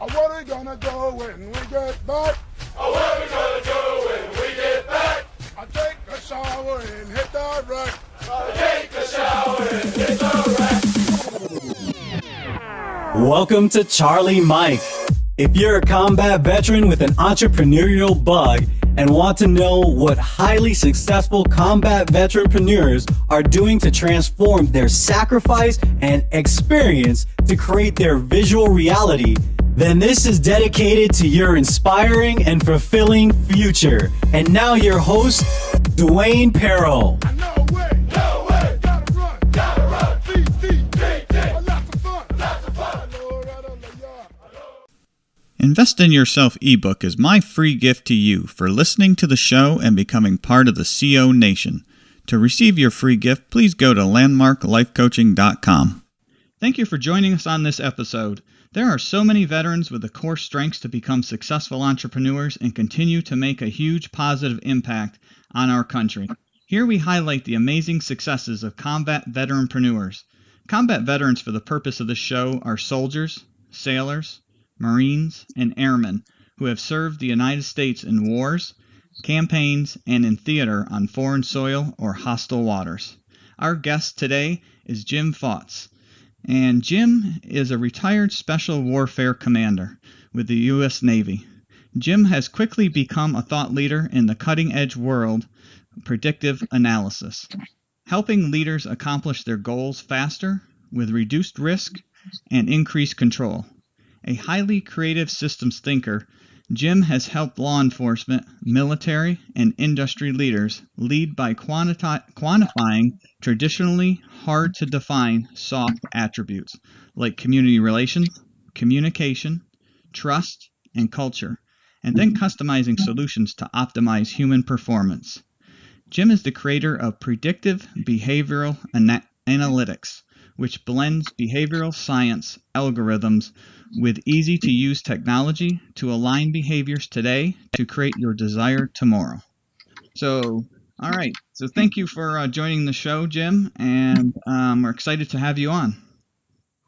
What are we gonna do when we get back? What are we gonna do when we get back? I take a shower and hit the rack. Take a shower and hit the rack. Welcome to Charlie Mike. If you're a combat veteran with an entrepreneurial bug and want to know what highly successful combat veteranpreneurs are doing to transform their sacrifice and experience to create their visual reality, then this is dedicated to your inspiring and fulfilling future. And now your host, Dwayne Paro. No way, gotta run, feet, lots of fun. Invest in Yourself ebook is my free gift to you for listening to the show and becoming part of the CO Nation. To receive your free gift, please go to landmarklifecoaching.com. Thank you for joining us on this episode. There are so many veterans with the core strengths to become successful entrepreneurs and continue to make a huge positive impact on our country. Here we highlight the amazing successes of combat veteranpreneurs. Combat veterans for the purpose of this show are soldiers, sailors, Marines, and airmen who have served the United States in wars, campaigns, and in theater on foreign soil or hostile waters. Our guest today is Jim Pfautz. And Jim is a retired Special Warfare Commander with the U.S. Navy. Jim has quickly become a thought leader in the cutting-edge world of predictive analysis, helping leaders accomplish their goals faster with reduced risk and increased control. A highly creative systems thinker, Jim has helped law enforcement, military, and industry leaders lead by quantifying traditionally hard-to-define soft attributes like community relations, communication, trust, and culture, and then customizing solutions to optimize human performance. Jim is the creator of Predictive Behavioral Analytics, which blends behavioral science algorithms with easy-to-use technology to align behaviors today to create your desired tomorrow. So, all right. So thank you for joining the show, Jim, and we're excited to have you on.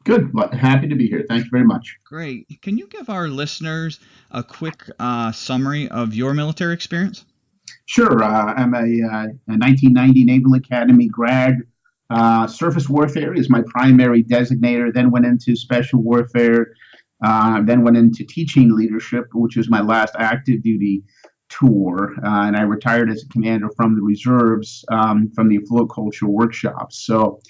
Good. Well, happy to be here. Thank you very much. Great. Can you give our listeners a quick summary of your military experience? Sure. I'm a 1990 Naval Academy grad. Surface warfare is my primary designator, then went into special warfare, then went into teaching leadership, which was my last active duty tour. And I retired as a commander from the reserves, from the afloat culture workshops. So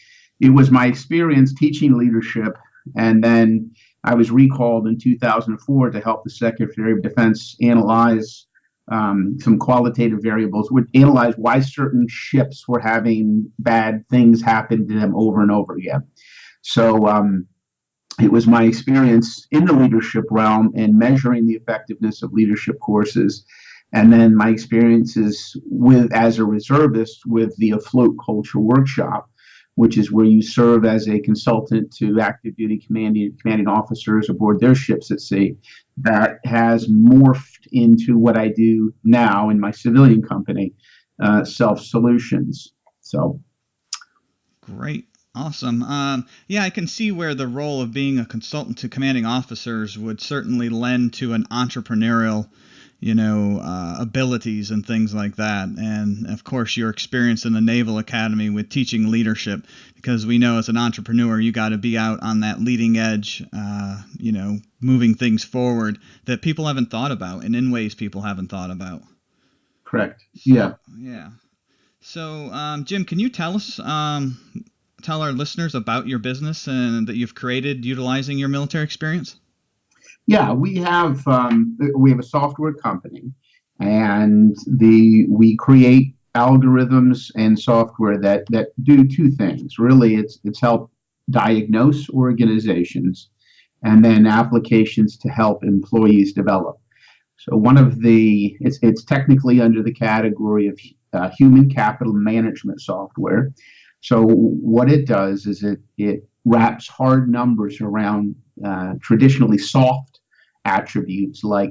it was my experience teaching leadership. And then I was recalled in 2004 to help the Secretary of Defense analyze some qualitative variables, would analyze why certain ships were having bad things happen to them over and over again. So it was my experience in the leadership realm and measuring the effectiveness of leadership courses, and then my experiences as a reservist with the Afloat Culture Workshop, which is where you serve as a consultant to active duty commanding officers aboard their ships at sea. That has morphed into what I do now in my civilian company, Self Solutions. So, great. Awesome. Yeah, I can see where the role of being a consultant to commanding officers would certainly lend to an entrepreneurial, abilities and things like that. And of course, your experience in the Naval Academy with teaching leadership, because we know as an entrepreneur, you got to be out on that leading edge, moving things forward that people haven't thought about and in ways people haven't thought about. Correct. Yeah. Yeah. So, Jim, can you tell us, tell our listeners about your business and that you've created utilizing your military experience? Yeah, we have a software company, and we create algorithms and software that do two things. Really, it's help diagnose organizations, and then applications to help employees develop. So it's technically under the category of human capital management software. So what it does is it wraps hard numbers around traditionally soft attributes like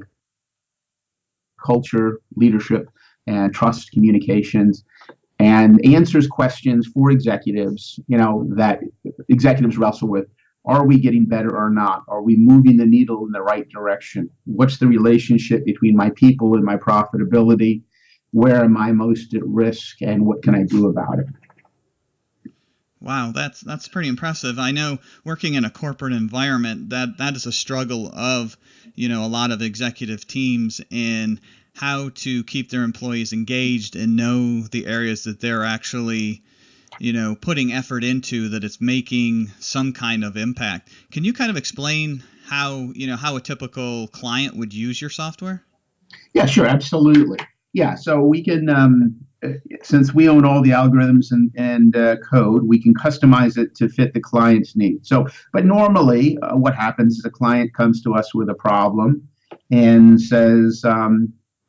culture, leadership, and trust communications, and answers questions for executives, that executives wrestle with. Are we getting better or not? Are we moving the needle in the right direction? What's the relationship between my people and my profitability? Where am I most at risk, and what can I do about it? Wow, that's pretty impressive. I know working in a corporate environment, that is a struggle of, a lot of executive teams in how to keep their employees engaged and know the areas that they're actually, putting effort into, that it's making some kind of impact. Can you kind of explain how a typical client would use your software? Yeah, sure, absolutely. Yeah, so we can, since we own all the algorithms and code, we can customize it to fit the client's needs. So, but normally, what happens is a client comes to us with a problem and says,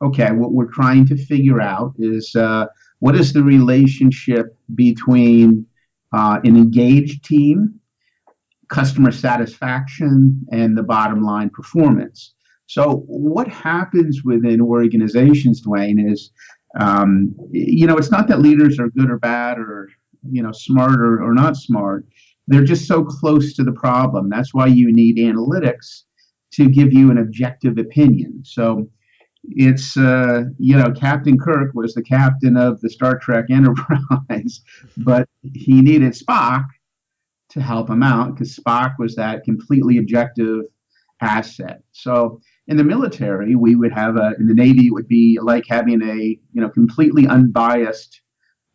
okay, what we're trying to figure out is what is the relationship between an engaged team, customer satisfaction, and the bottom line performance. So what happens within organizations, Dwayne, is, it's not that leaders are good or bad or, smart or not smart. They're just so close to the problem. That's why you need analytics to give you an objective opinion. So it's, Captain Kirk was the captain of the Star Trek Enterprise, but he needed Spock to help him out because Spock was that completely objective asset. So in the military, we would have in the Navy, it would be like having a, completely unbiased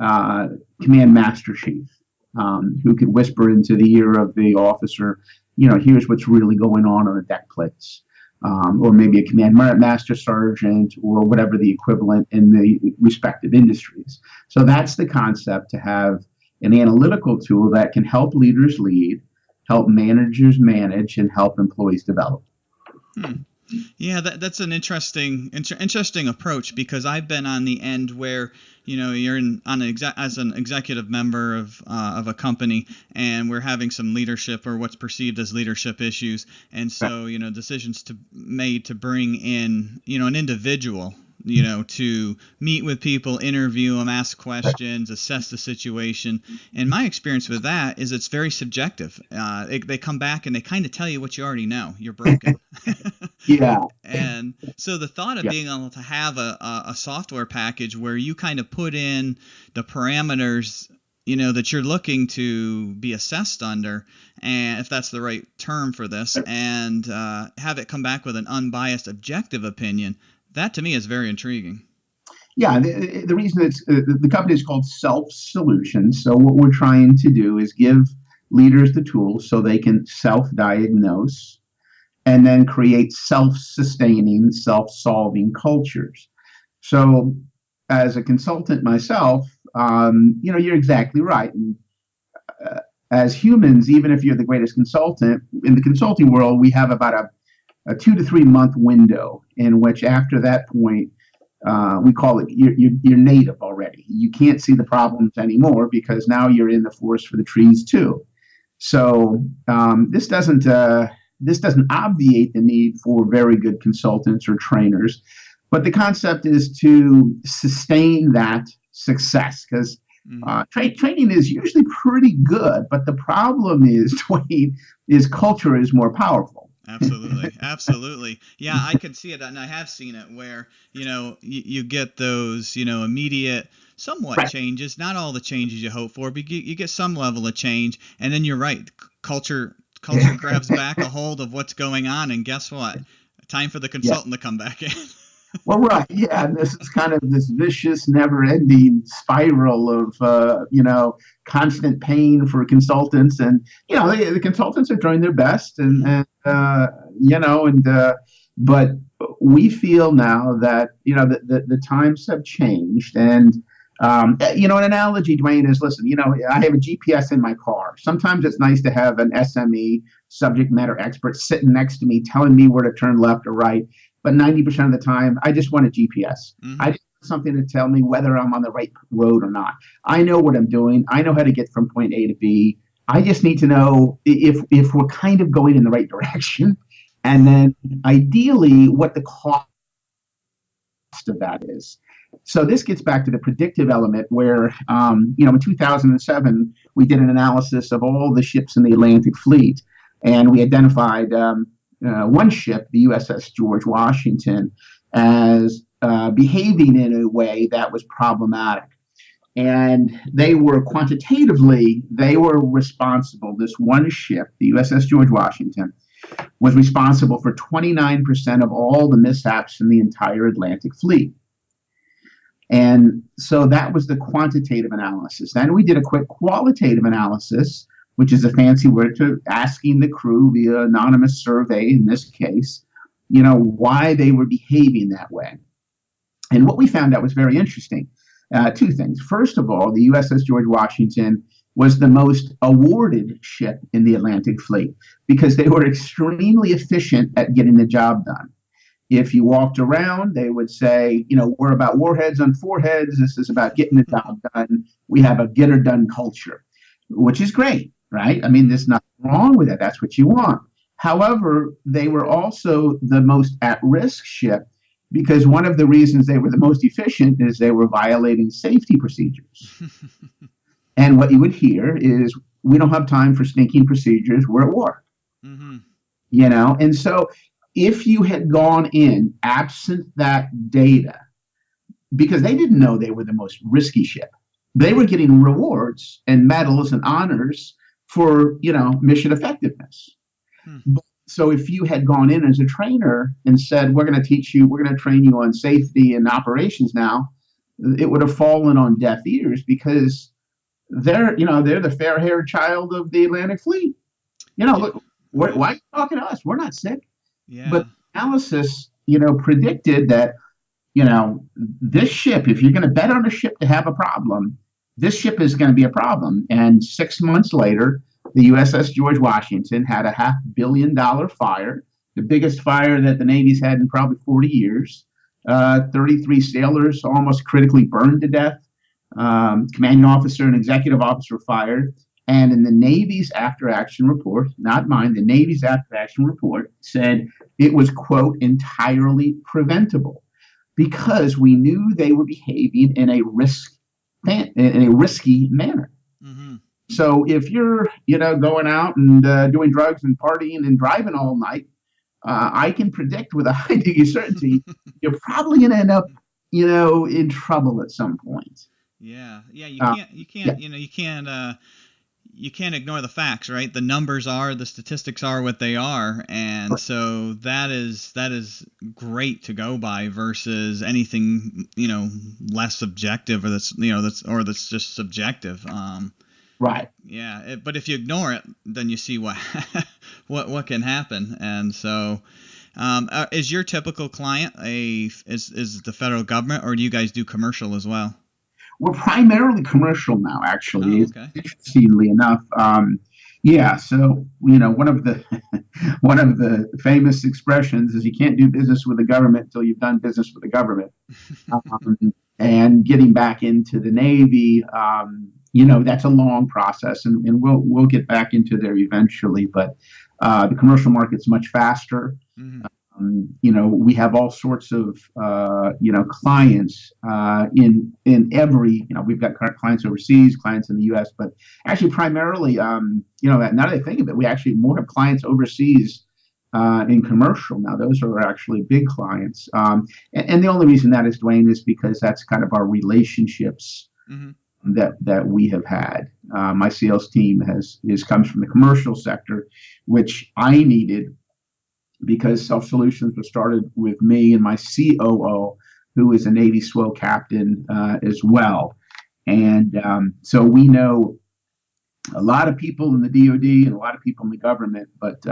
command master chief who could whisper into the ear of the officer, here's what's really going on the deck plates. Or maybe a command master sergeant or whatever the equivalent in the respective industries. So that's the concept, to have an analytical tool that can help leaders lead, help managers manage, and help employees develop. Yeah, that's an interesting approach, because I've been on the end where you're as an executive member of a company, and we're having some leadership or what's perceived as leadership issues, and so decisions made to bring in an individual to meet with people, interview them, ask questions, assess the situation. And my experience with that is it's very subjective. They come back and they kind of tell you what you already know. You're broken. Yeah. And so the thought of being able to have a software package where you kind of put in the parameters that you're looking to be assessed under, and if that's the right term for this, and have it come back with an unbiased, objective opinion, that to me is very intriguing. Yeah, the reason the company is called Self Solutions. So what we're trying to do is give leaders the tools so they can self-diagnose and then create self-sustaining, self-solving cultures. So as a consultant myself, you're exactly right. And, as humans, even if you're the greatest consultant, in the consulting world, we have about a 2 to 3 month window in which, after that point, we call it you're native already. You can't see the problems anymore because now you're in the forest for the trees too. So this doesn't obviate the need for very good consultants or trainers, but the concept is to sustain that success, because training is usually pretty good, but the problem is, Dwayne, is culture is more powerful. Absolutely. Yeah, I can see it, and I have seen it where, you get those, immediate, somewhat changes, not all the changes you hope for, but you get some level of change, and then you're right, culture grabs back a hold of what's going on, and guess what? Time for the consultant to come back in. Well, right, yeah, and this is kind of this vicious, never-ending spiral of, constant pain for consultants, and the consultants are trying their best, but we feel now that the times have changed, and an analogy, Dwayne, is, listen, I have a GPS in my car. Sometimes it's nice to have an SME, subject matter expert, sitting next to me telling me where to turn left or right. But 90% of the time, I just want a GPS. I just want something to tell me whether I'm on the right road or not. I know what I'm doing. I know how to get from point A to B. I just need to know if we're kind of going in the right direction, and then ideally what the cost of that is. So this gets back to the predictive element where, in 2007, we did an analysis of all the ships in the Atlantic fleet. And we identified one ship, the USS George Washington, as behaving in a way that was problematic. And they were responsible. This one ship, the USS George Washington, was responsible for 29% of all the mishaps in the entire Atlantic fleet. And so that was the quantitative analysis. Then we did a quick qualitative analysis, which is a fancy word to asking the crew via anonymous survey, in this case, why they were behaving that way. And what we found out was very interesting. Two things. First of all, the USS George Washington was the most awarded ship in the Atlantic Fleet because they were extremely efficient at getting the job done. If you walked around, they would say, we're about warheads on foreheads. This is about getting the job done. We have a get her done culture, which is great, right? I mean, there's nothing wrong with it. That's what you want. However, they were also the most at-risk ship because one of the reasons they were the most efficient is they were violating safety procedures. And what you would hear is, we don't have time for stinking procedures. We're at war. Mm-hmm. And so if you had gone in absent that data, because they didn't know they were the most risky ship, they were getting rewards and medals and honors for, mission effectiveness. So if you had gone in as a trainer and said, we're going to train you on safety and operations now, it would have fallen on deaf ears because they're the fair-haired child of the Atlantic Fleet. Look, why are you talking to us? We're not sick. Yeah. But analysis, predicted that, this ship, if you're going to bet on a ship to have a problem, this ship is going to be a problem. And 6 months later, the USS George Washington had a $500 million fire, the biggest fire that the Navy's had in probably 40 years. 33 sailors almost critically burned to death. Commanding officer and executive officer fired. And in the Navy's after-action report, not mine, the Navy's after-action report said it was, quote, entirely preventable because we knew they were behaving in a risky manner. Mm-hmm. So if you're, going out and doing drugs and partying and driving all night, I can predict with a high degree of certainty you're probably going to end up, in trouble at some point. Yeah. You can't ignore the facts, right? The numbers the statistics are what they are, and so that is great to go by versus anything less subjective or that's just subjective. Right. Yeah, but if you ignore it, then you see what what can happen, and so. Is your typical client is the federal government, or do you guys do commercial as well? We're primarily commercial now, actually. Oh, okay. Interestingly enough, So one of the famous expressions is you can't do business with the government until you've done business with the government. And getting back into the Navy, that's a long process, and we'll get back into there eventually. But the commercial market's much faster. Mm-hmm. We have all sorts of, clients in every, we've got clients overseas, clients in the U.S., but actually primarily, now that I think of it, we actually more have clients overseas in commercial now. Those are actually big clients. And the only reason that is, Dwayne, is because that's kind of our relationships that we have had. My sales team comes from the commercial sector, which I needed because Self Solutions was started with me and my COO, who is a Navy SWO captain as well. And so we know a lot of people in the DoD and a lot of people in the government, but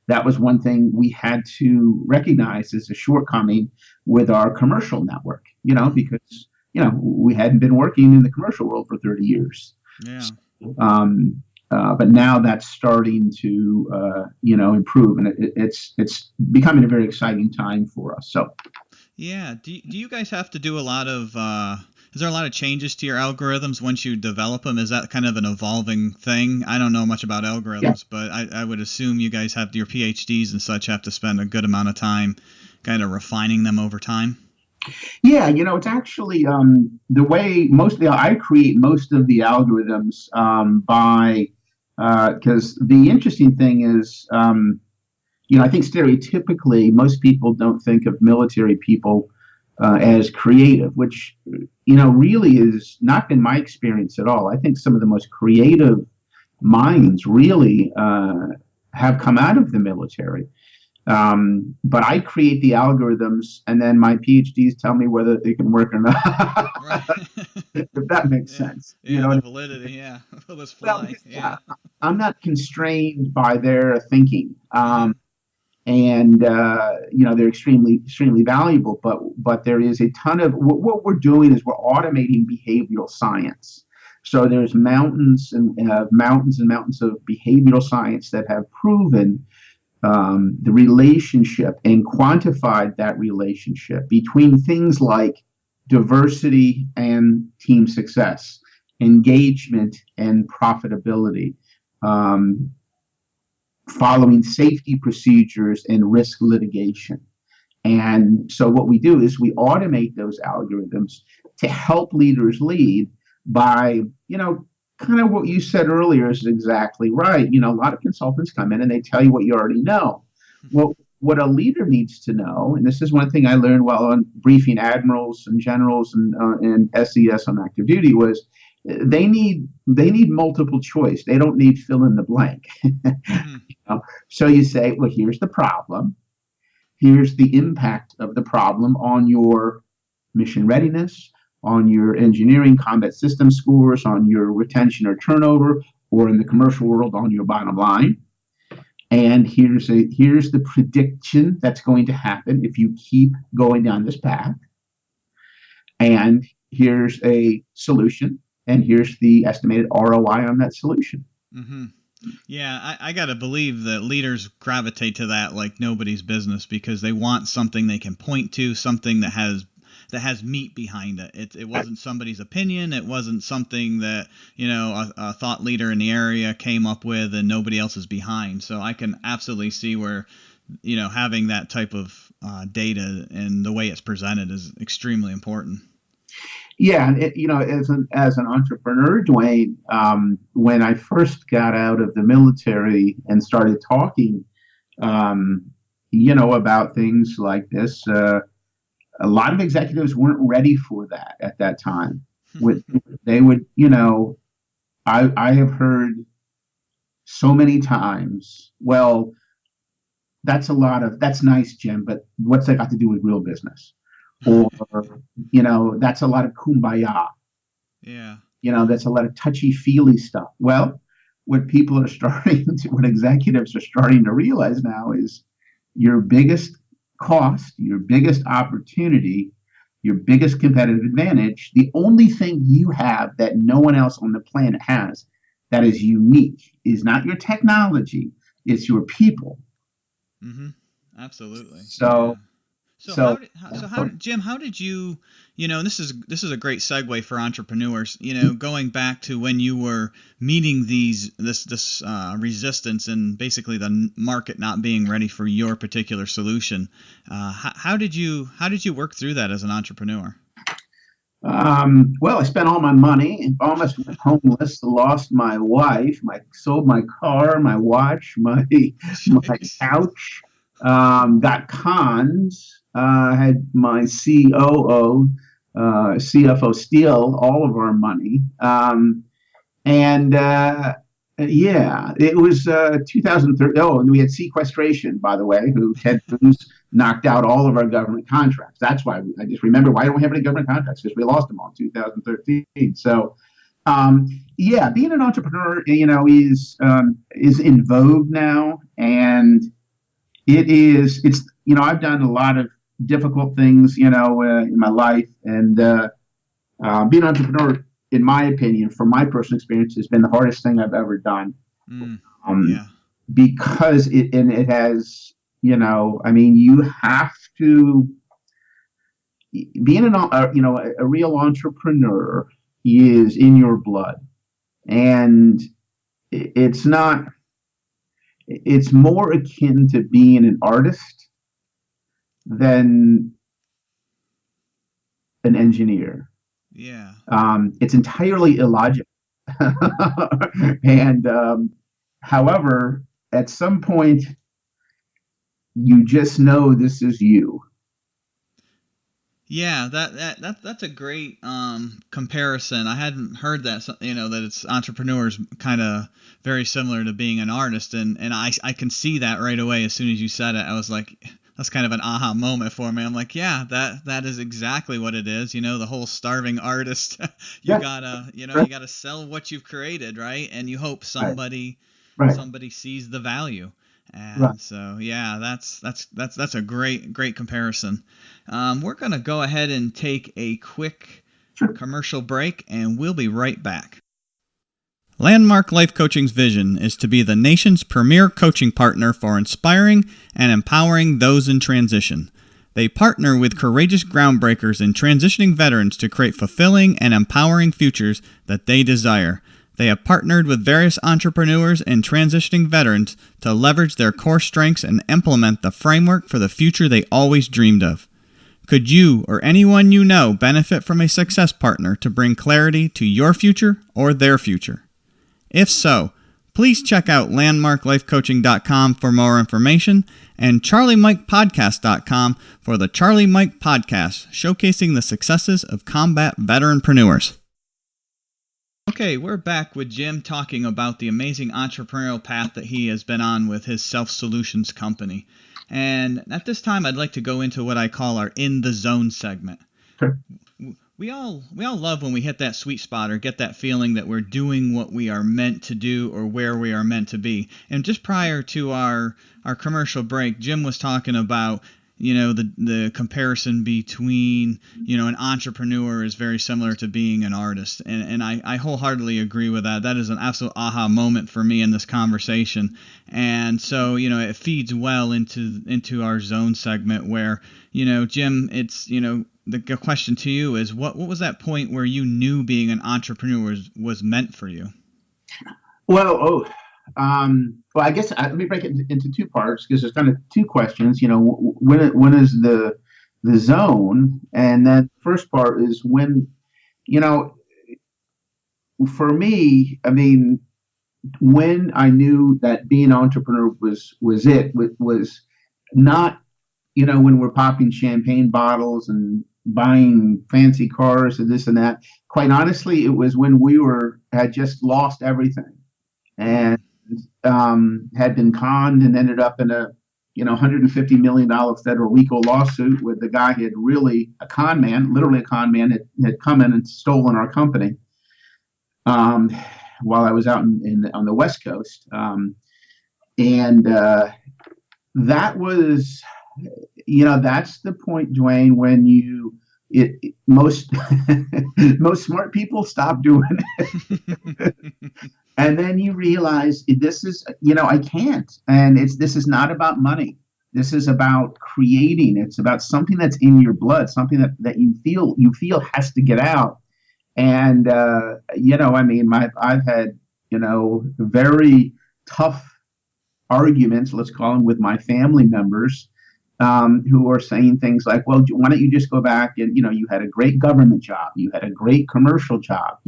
that was one thing we had to recognize as a shortcoming with our commercial network, because, we hadn't been working in the commercial world for 30 years. Yeah. But now that's starting to, improve, and it's becoming a very exciting time for us. So, yeah. Do you guys have to do a lot of? Is there a lot of changes to your algorithms once you develop them? Is that kind of an evolving thing? I don't know much about algorithms, but I would assume you guys have your PhDs and such have to spend a good amount of time kind of refining them over time. Yeah, it's actually the way I create most of the algorithms by Because the interesting thing is, I think stereotypically most people don't think of military people as creative, which, really has not been my experience at all. I think some of the most creative minds really have come out of the military. But I create the algorithms, and then my PhDs tell me whether they can work or not. Right. If that makes Yeah. sense. Yeah, the validity, yeah. Will this Well, fly? Yeah. I'm not constrained by their thinking. Mhm. And they're extremely valuable, but there is a ton of what we're doing is we're automating behavioral science. So there's mountains and mountains of behavioral science that have proven the relationship and quantified that relationship between things like diversity and team success, engagement and profitability, um, following safety procedures and risk litigation. And so what we do is we automate those algorithms to help leaders lead by, kind of what you said earlier is exactly right. A lot of consultants come in and they tell you what you already know. Well, what a leader needs to know, and this is one thing I learned while on briefing admirals and generals and SES on active duty, was they need multiple choice. They don't need fill in the blank. Mhm. So you say, well, here's the problem. Here's the impact of the problem on your mission readiness, on your engineering combat system scores, on your retention or turnover, or in the commercial world on your bottom line. And here's the prediction that's going to happen if you keep going down this path. And here's a solution, and here's the estimated ROI on that solution. Hmm. Yeah, I got to believe that leaders gravitate to that like nobody's business because they want something they can point to, something that has meat behind it. It wasn't somebody's opinion. It wasn't something that, a thought leader in the area came up with and nobody else is behind. So I can absolutely see where, having that type of data and the way it's presented is extremely important. Yeah, and as an entrepreneur, Dwayne, when I first got out of the military and started talking, about things like this, a lot of executives weren't ready for that at that time. With they would, I have heard so many times, well, that's nice, Jim, but what's that got to do with real business? Or, that's a lot of kumbaya. Yeah. That's a lot of touchy feely stuff. Well, what what executives are starting to realize now is your biggest cost, your biggest opportunity, your biggest competitive advantage, the only thing you have that no one else on the planet has that is unique is not your technology, it's your people. Hmm. Absolutely. So, Yeah. So so, Jim, how did you, this is a great segue for entrepreneurs, going back to when you were meeting this resistance and basically the market not being ready for your particular solution. How did you work through that as an entrepreneur? well, I spent all my money, almost went homeless, lost my wife, sold my car, my watch, my couch, got cons, had my COO, CFO steal all of our money. And yeah, it was 2013. Oh, and we had sequestration, by the way, who Ted Cruz knocked out all of our government contracts. That's why I just remember why don't we have any government contracts? Because we lost them all in 2013. So, yeah, being an entrepreneur, is in vogue now, and it's I've done a lot of difficult things, in my life, and being an entrepreneur, in my opinion, from my personal experience, has been the hardest thing I've ever done. Mm, Um, yeah. because it has, you have to being a real entrepreneur is in your blood, and it's not. It's more akin to being an artist than an engineer. Yeah. It's entirely illogical, and However, at some point, you just know this is you. Yeah, that's a great comparison. I hadn't heard that, that it's entrepreneurs kind of very similar to being an artist, and I can see that right away as soon as you said it. I was like, that's kind of an aha moment for me. I'm like, yeah, that is exactly what it is. The whole starving artist. You Yeah, gotta, you right, gotta sell what you've created, right? And you hope right, somebody right, somebody sees the value. right. And so, yeah, that's a great comparison. We're gonna go ahead and take a quick Sure. commercial break, and we'll be right back. Landmark Life Coaching's vision is to be the nation's premier coaching partner for inspiring and empowering those in transition. They partner with courageous groundbreakers and transitioning veterans to create fulfilling and empowering futures that they desire. They have partnered with various entrepreneurs and transitioning veterans to leverage their core strengths and implement the framework for the future they always dreamed of. Could you or anyone you know benefit from a success partner to bring clarity to your future or their future? If so, please check out landmarklifecoaching.com for more information and charliemikepodcast.com for the Charlie Mike Podcast, showcasing the successes of combat veteranpreneurs. Okay, we're back with Jim talking about the amazing entrepreneurial path that he has been on with his Self Solutions company. And at this time, I'd like to go into what I call our In the Zone segment. Sure. We all love when we hit that sweet spot or get that feeling that we're doing what we are meant to do or where we are meant to be. And just prior to our commercial break, Jim was talking about the comparison between an entrepreneur is very similar to being an artist, and I wholeheartily agree with that. That is an absolute aha moment for me in this conversation, and so it feeds well into our zone segment where Jim, it's the question to you is what was that point where you knew being an entrepreneur was meant for you? Well, well, I guess let me break it into two parts because there's kind of two questions. When is the zone, and then the first part is when, you know, for me, I mean, when I knew that being an entrepreneur was not, when we're popping champagne bottles and buying fancy cars and this and that. Quite honestly, it was when we had just lost everything and had been conned and ended up in a $150 million federal RICO lawsuit with the guy who had really a con man, literally a con man, had come in and stolen our company um, while I was out on the West Coast. And that was, that's the point, Dwayne, when most most smart people stop doing it. And then you realize this is, I can't. And this is not about money. This is about creating. It's about something that's in your blood, something that you feel has to get out. And I mean, I've had very tough arguments, let's call them, with my family members who are saying things like, well, why don't you just go back and, you had a great government job, you had a great commercial job,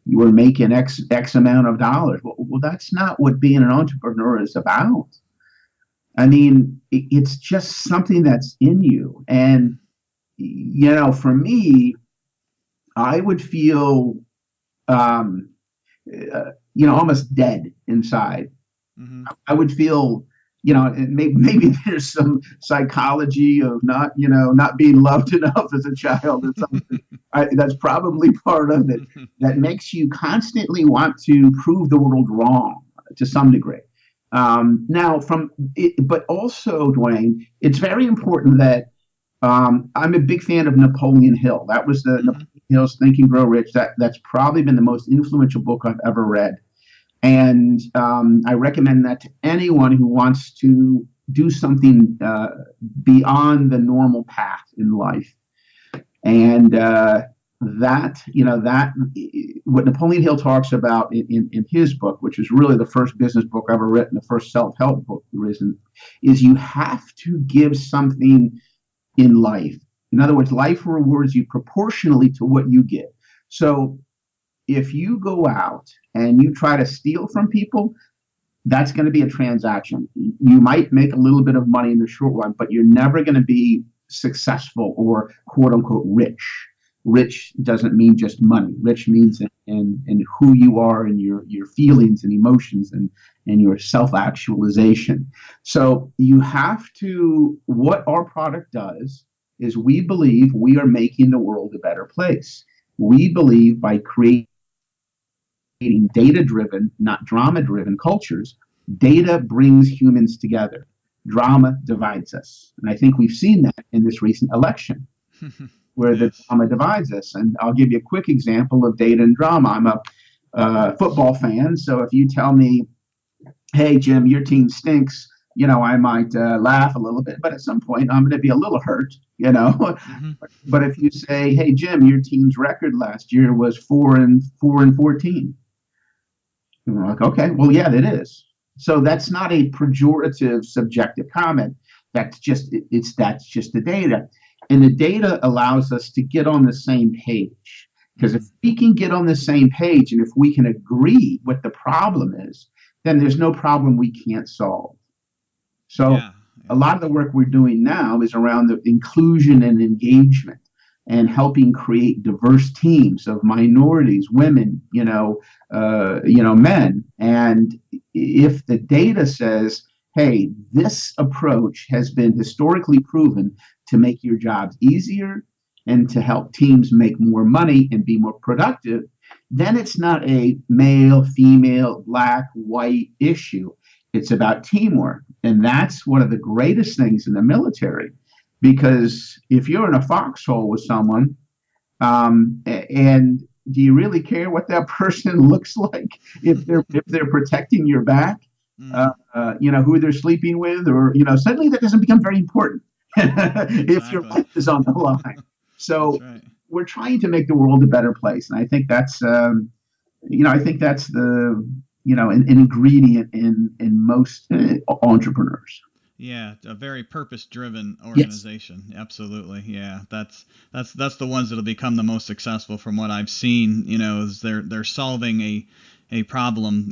you were making X amount of dollars. Well, that's not what being an entrepreneur is about. I mean, it's just something that's in you. And, for me, I would feel, almost dead inside. Mm-hmm. I would feel, and maybe there's some psychology of not being loved enough as a child or something. That's probably part of it that makes you constantly want to prove the world wrong to some degree. But also, Dwayne, it's very important that I'm a big fan of Napoleon Hill. That was Napoleon Hill's Think and Grow Rich. That's probably been the most influential book I've ever read. And I recommend that to anyone who wants to do something beyond the normal path in life. And what Napoleon Hill talks about in his book, which is really the first business book I've ever written, the first self-help book written, is you have to give something in life. In other words, life rewards you proportionally to what you give. So if you go out and you try to steal from people, that's going to be a transaction. You might make a little bit of money in the short run, but you're never going to be successful or quote unquote rich. Rich doesn't mean just money. Rich means in who you are and your feelings and emotions and your self-actualization. So you have to, what our product does is we believe we are making the world a better place. We believe by creating data-driven, not drama-driven cultures, data brings humans together. Drama divides us. And I think we've seen that in this recent election, where the drama divides us. And I'll give you a quick example of data and drama. I'm a football fan, so if you tell me, hey, Jim, your team stinks, I might laugh a little bit, but at some point I'm going to be a little hurt, But if you say, hey, Jim, your team's record last year was 4-14, I'm like, okay, well, yeah, it is. So that's not a pejorative, subjective comment. That's just the data, and the data allows us to get on the same page. Because if we can get on the same page, and if we can agree what the problem is, then there's no problem we can't solve. So a lot of the work we're doing now is around the inclusion and engagement and helping create diverse teams of minorities, women, men. And if the data says, hey, this approach has been historically proven to make your jobs easier and to help teams make more money and be more productive, then it's not a male, female, black, white issue. It's about teamwork. And that's one of the greatest things in the military, because if you're in a foxhole with someone, and do you really care what that person looks like if they're protecting your back, who they're sleeping with, or suddenly that doesn't become very important if your life is on the line. So we're trying to make the world a better place, and I think that's the an ingredient in most entrepreneurs. Yeah, a very purpose-driven organization. Yes. Absolutely. Yeah, that's the ones that'll become the most successful from what I've seen. Is they're solving a problem,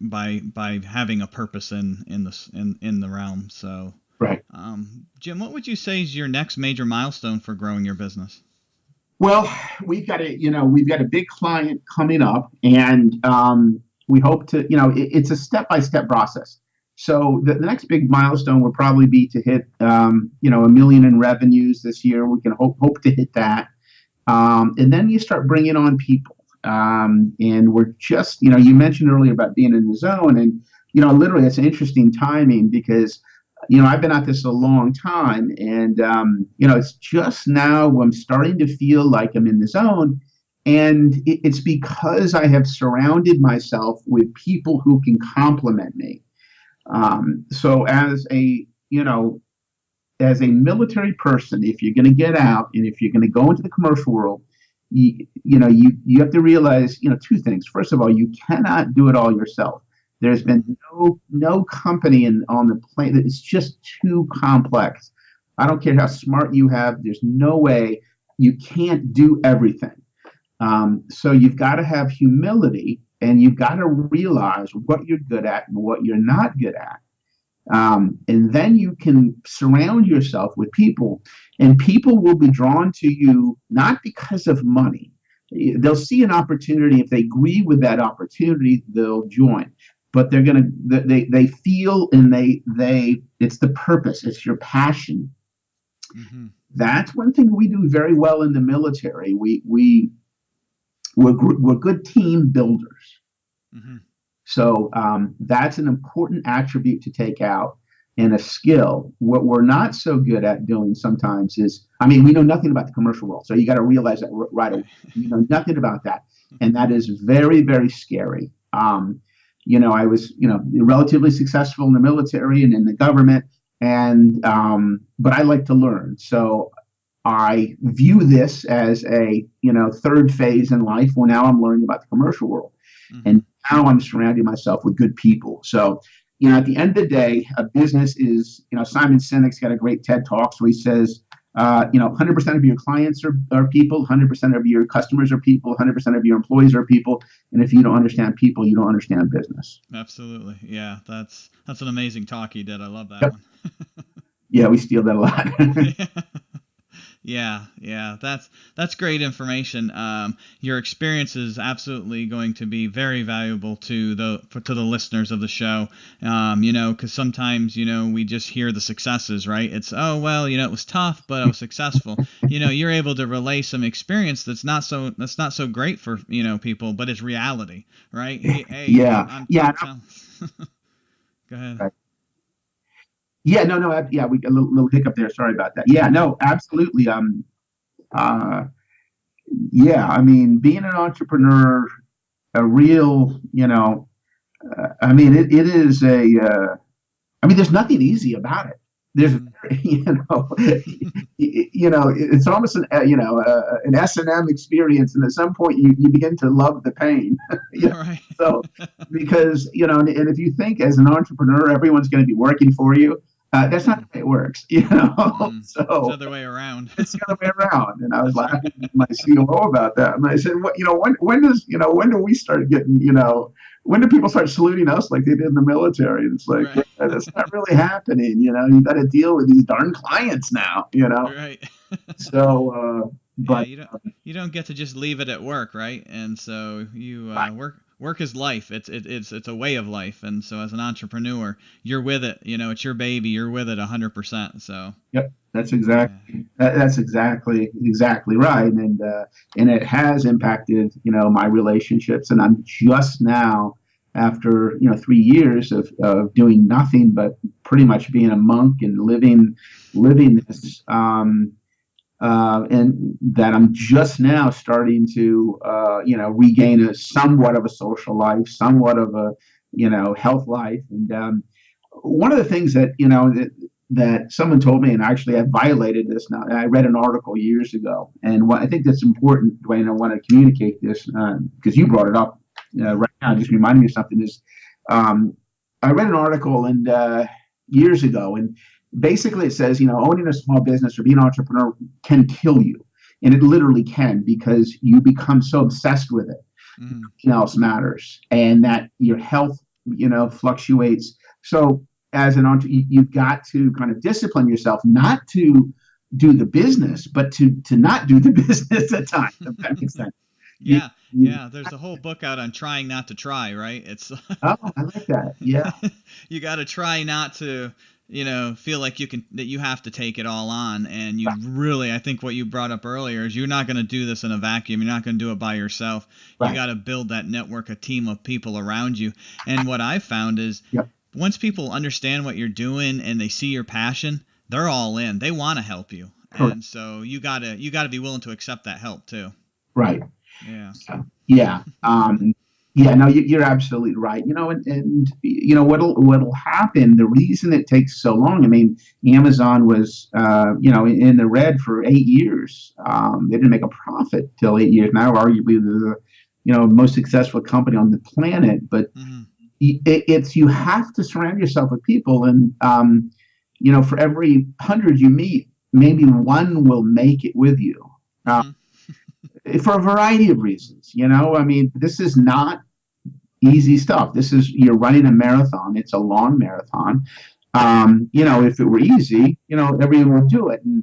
by having a purpose in the realm. So right. Jim, what would you say is your next major milestone for growing your business? Well, we've got a big client coming up, and we hope to, it's a step-by-step process. So the next big milestone would probably be to hit, $1 million in revenues this year. We can hope to hit that. And then you start bringing on people. And we're just, you mentioned earlier about being in the zone, and, literally it's an interesting timing because, I've been at this a long time, and, it's just now I'm starting to feel like I'm in the zone. And it's because I have surrounded myself with people who can complement me. So as a military person, if you're going to get out and if you're going to go into the commercial world, you have to realize, two things. First of all, you cannot do it all yourself. There's been no company on the planet that is just too complex. I don't care how smart you have. There's no way you can't do everything. So you've got to have humility, and you've got to realize what you're good at and what you're not good at. And then you can surround yourself with people, and people will be drawn to you not because of money. They'll see an opportunity. If they agree with that opportunity, they'll join. But they feel, and it's the purpose. It's your passion. Mm-hmm. That's one thing we do very well in the military. We're good team builders. Mm-hmm. So that's an important attribute to take out, and a skill. What we're not so good at doing sometimes is, we know nothing about the commercial world. So you got to realize that right away. You know nothing about that. And that is very, very scary. I was, relatively successful in the military and in the government, but I like to learn. So I view this as a, third phase in life where now I'm learning about the commercial world. Mm-hmm. And now I'm surrounding myself with good people. So, at the end of the day, a business is, Simon Sinek's got a great TED Talk. So he says, 100% of your clients are people, 100% of your customers are people, 100% of your employees are people. And if you don't understand people, you don't understand business. Absolutely. Yeah, that's an amazing talk you did. I love that Yep. one. Yeah, we steal that a lot. Yeah, that's great information. Your experience is absolutely going to be very valuable to the listeners of the show. Because sometimes we just hear the successes, right? It's it was tough, but I was successful. You're able to relay some experience that's not so great for people, but it's reality, right? Hey, Yeah, yeah. Go ahead. Right. Yeah, no, yeah, we a little hiccup there. Sorry about that. Yeah, no, absolutely. Uh, yeah, I mean, being an entrepreneur, a real, I mean, it is I mean, there's nothing easy about it. There's, you know, it's almost an S&M experience, and at some point you begin to love the pain. Right. So because and if you think as an entrepreneur everyone's going to be working for you, that's not the way it works. It's the So other way around. it's the other way around. And I was laughing with my COO about that. And I said, what, when do we start getting, when do people start saluting us like they did in the military? And it's like, Right. that's not really happening. You got to deal with these darn clients now, Right. So, Yeah, but you don't get to just leave it at work, right? And so you right. work is life. It's a way of life. And so as an entrepreneur, you're with it. It's your baby. You're with it 100%. So Yep, yeah. that's exactly right, and it has impacted my relationships, and I'm just now after 3 years of doing nothing but pretty much being a monk and living this, and that I'm just now starting to regain a somewhat of a social life, somewhat of a health life, and one of the things that someone told me, and actually I violated this now. I read an article years ago, and what I think that's important, Dwayne, I want to communicate this because you brought it up right now. Just reminded me of something. Is I read an article and years ago, and basically it says, owning a small business or being an entrepreneur can kill you, and it literally can, because you become so obsessed with it. Nothing else matters, and that your health, fluctuates. So as an entrepreneur, you've got to kind of discipline yourself not to do the business, but to not do the business at times. If that makes sense. Yeah, You- yeah. There's a whole book out on trying not to try, right? It's oh, I like that. Yeah, you got to try not to, feel like that you have to take it all on. And you really, I think what you brought up earlier is you're not going to do this in a vacuum. You're not going to do it by yourself. You right. got to build that network, a team of people around you. And what I've found is Yep. once people understand what you're doing and they see your passion, they're all in. They want to help you. Correct. And so you gotta be willing to accept that help too. Right. Yeah. Yeah. Yeah. No, you're absolutely right. And what'll happen. The reason it takes so long. I mean, Amazon was in the red for 8 years. They didn't make a profit till 8 years. Now, arguably the most successful company on the planet. But it's you have to surround yourself with people, and for every 100 you meet, maybe one will make it with you. For a variety of reasons. I mean, this is not easy stuff. You're running a marathon. It's a long marathon. If it were easy, everyone would do it. And,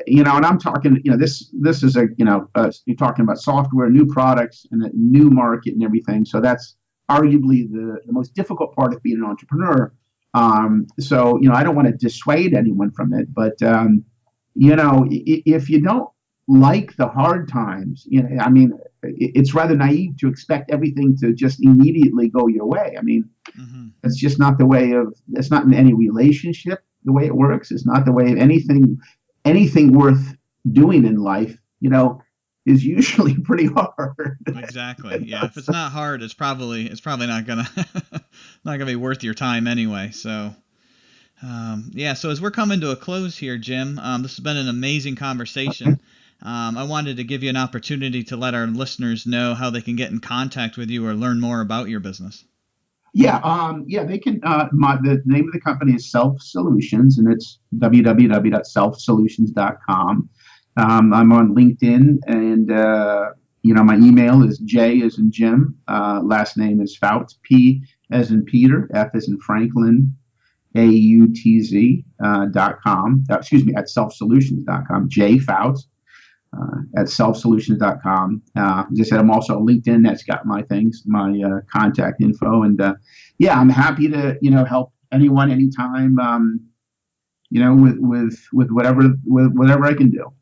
and I'm talking, this is you're talking about software, new products, and a new market and everything. So that's arguably the most difficult part of being an entrepreneur. So, I don't want to dissuade anyone from it, but, if you don't like the hard times, I mean, it's rather naive to expect everything to just immediately go your way. I mean, it's just not it's not in any relationship the way it works. It's not the way of anything worth doing in life, is usually pretty hard. Exactly. Yeah. If it's not hard, it's probably not gonna be worth your time anyway. So, yeah. So as we're coming to a close here, Jim, this has been an amazing conversation. I wanted to give you an opportunity to let our listeners know how they can get in contact with you or learn more about your business. They can. The name of the company is Self Solutions, and it's www.selfsolutions.com. I'm on LinkedIn, and my email is J as in Jim, last name is Pfautz, P as in Peter, F as in Franklin, AUTZ.com. At selfsolutions.com. J Pfautz at selfsolutions.com. As I said, I'm also on LinkedIn. That's got my things, my contact info, and I'm happy to help anyone anytime. With whatever I can do.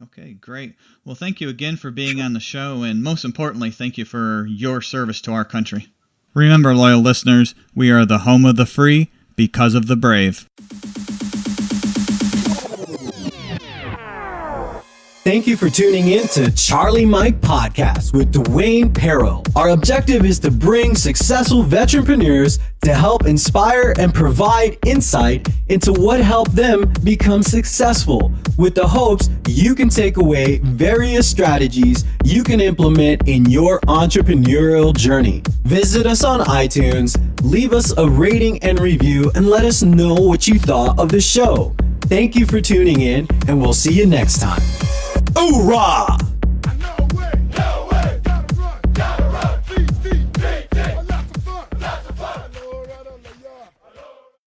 Okay, great. Well, thank you again for being on the show, and most importantly, thank you for your service to our country. Remember, loyal listeners, we are the home of the free because of the brave. Thank you for tuning in to Charlie Mike Podcast with Dwayne Paro. Our objective is to bring successful veteranpreneurs to help inspire and provide insight into what helped them become successful, with the hopes you can take away various strategies you can implement in your entrepreneurial journey. Visit us on iTunes, leave us a rating and review, and let us know what you thought of the show. Thank you for tuning in, and we'll see you next time. Hoorah!